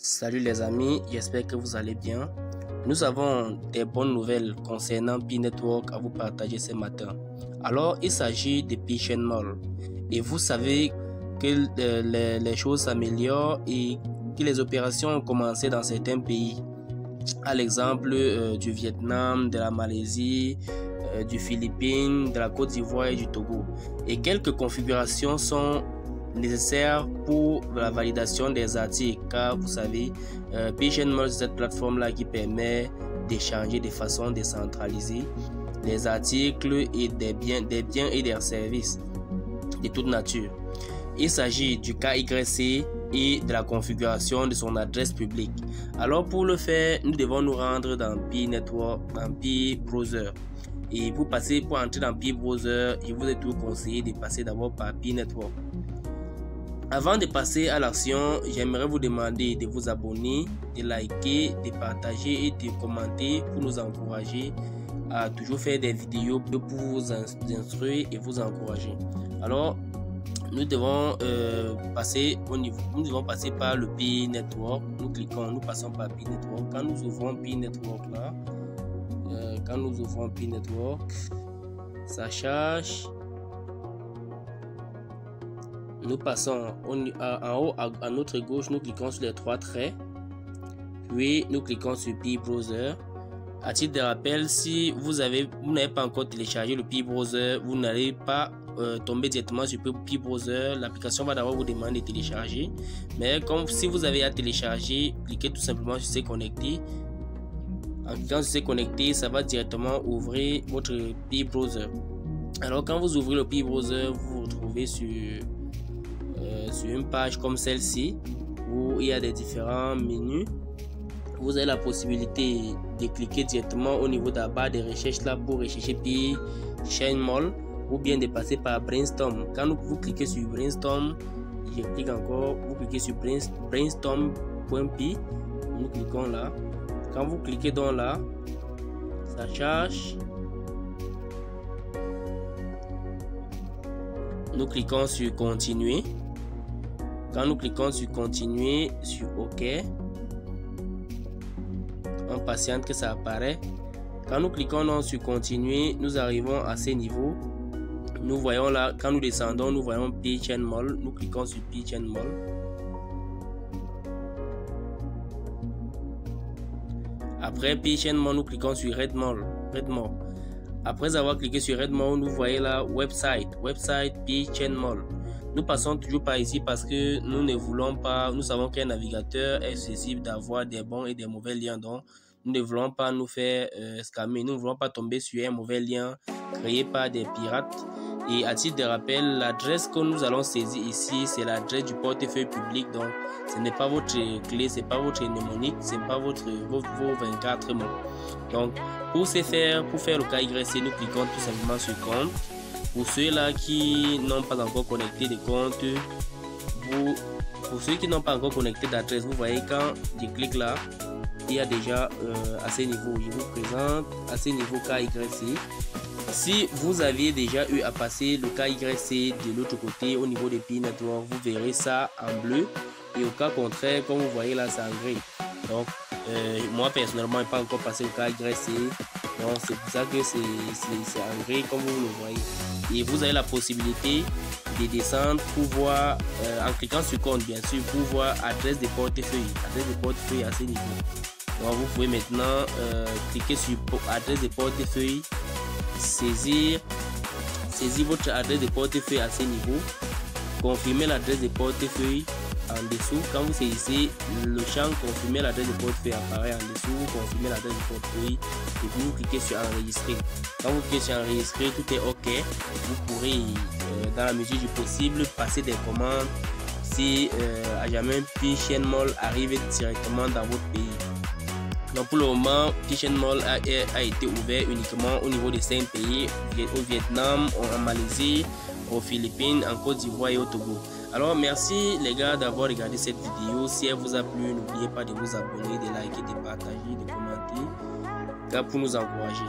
Salut les amis, j'espère que vous allez bien. Nous avons des bonnes nouvelles concernant Pi Network à vous partager ce matin. Alors, il s'agit de Pi Chain Mall. Et vous savez que les choses s'améliorent et que les opérations ont commencé dans certains pays. À l'exemple du Vietnam, de la Malaisie, du Philippines, de la Côte d'Ivoire et du Togo. Et quelques configurations sont nécessaires pour la validation des articles, car vous savez, Pi Chain Mall, c'est cette plateforme là qui permet d'échanger de façon décentralisée les articles et des biens et des services de toute nature. Il s'agit du KYC et de la configuration de son adresse publique. Alors pour le faire, nous devons nous rendre dans Pi Network, dans Pi Browser. Et pour entrer dans Pi Browser, je vous ai toujours conseillé de passer d'abord par Pi Network. Avant de passer à l'action, j'aimerais vous demander de vous abonner, de liker, de partager et de commenter pour nous encourager à toujours faire des vidéos pour vous instruire et vous encourager. Alors, nous devons passer par le Pi Network. Nous passons par Pi Network. Quand nous ouvrons Pi Network là, ça charge. Nous passons en haut à notre gauche, nous cliquons sur les trois traits, puis nous cliquons sur Pi Browser. À titre de rappel, si vous n'avez pas encore téléchargé le Pi Browser, vous n'allez pas tomber directement sur Pi Browser. L'application va d'abord vous demander de télécharger, mais si vous avez à télécharger, cliquez tout simplement sur Se connecter. En cliquant sur Se connecter, ça va directement ouvrir votre Pi Browser. Alors quand vous ouvrez le Pi Browser, vous vous retrouvez sur une page comme celle-ci où il y a des différents menus. Vous avez la possibilité de cliquer directement au niveau de la barre de recherche là pour rechercher Pi Chain Mall, ou bien de passer par Brainstorm. Quand vous cliquez sur Brainstorm, je clique encore, vous cliquez sur brainstorm.pi, nous cliquons là. Quand vous cliquez dans là, ça charge. Nous cliquons sur continuer. Quand nous cliquons sur continuer, sur OK, on patiente que ça apparaît. Quand nous cliquons sur continuer, nous arrivons à ce niveau. Nous voyons là, quand nous descendons, nous voyons Pi Chain Mall. Nous cliquons sur Pi Chain Mall. Après Pi Chain Mall, nous cliquons sur Red Mall. Après avoir cliqué sur Red Mall, nous voyons là website Pi Chain Mall. Nous passons toujours par ici parce que nous ne voulons pas, nous savons qu'un navigateur est susceptible d'avoir des bons et des mauvais liens, donc nous ne voulons pas nous faire scammer, nous ne voulons pas tomber sur un mauvais lien créé par des pirates. Et à titre de rappel, l'adresse que nous allons saisir ici, c'est l'adresse du portefeuille public, donc ce n'est pas votre clé, c'est pas votre mnémonique, c'est pas vos 24 mots. Donc pour faire le KYC, nous cliquons tout simplement sur compte. Pour ceux-là qui n'ont pas encore connecté de compte, pour ceux qui n'ont pas encore connecté d'adresse, vous voyez quand je clique là, il y a déjà à ce niveau, je vous présente à ce niveau KYC. Si vous aviez déjà eu à passer le KYC de l'autre côté au niveau de Pi Network, vous verrez ça en bleu, et au cas contraire, comme vous voyez là, c'est en gris. Donc moi personnellement, je n'ai pas encore passé le KYC, donc c'est pour ça que c'est en gris comme vous le voyez. Et vous avez la possibilité de descendre pour voir, en cliquant sur compte bien sûr, pour voir adresse de portefeuille à ce niveau. Donc vous pouvez maintenant cliquer sur adresse de portefeuille, saisir votre adresse de portefeuille à ce niveau, confirmer l'adresse de portefeuille en dessous. Quand vous saisissez le champ confirmer l'adresse de portefeuille apparaît en dessous, vous confirmez l'adresse de portefeuille et puis vous cliquez sur enregistrer. Quand vous cliquez sur enregistrer, tout est OK. Vous pourrez dans la mesure du possible passer des commandes si à jamais Pi Chain Mall arrive directement dans votre pays. Donc pour le moment, Pi Chain Mall a été ouvert uniquement au niveau de 5 pays, au Vietnam, en Malaisie, aux Philippines, en Côte d'Ivoire et au Togo. Alors merci les gars d'avoir regardé cette vidéo. Si elle vous a plu, n'oubliez pas de vous abonner, de liker, de partager, de commenter, car pour nous encourager.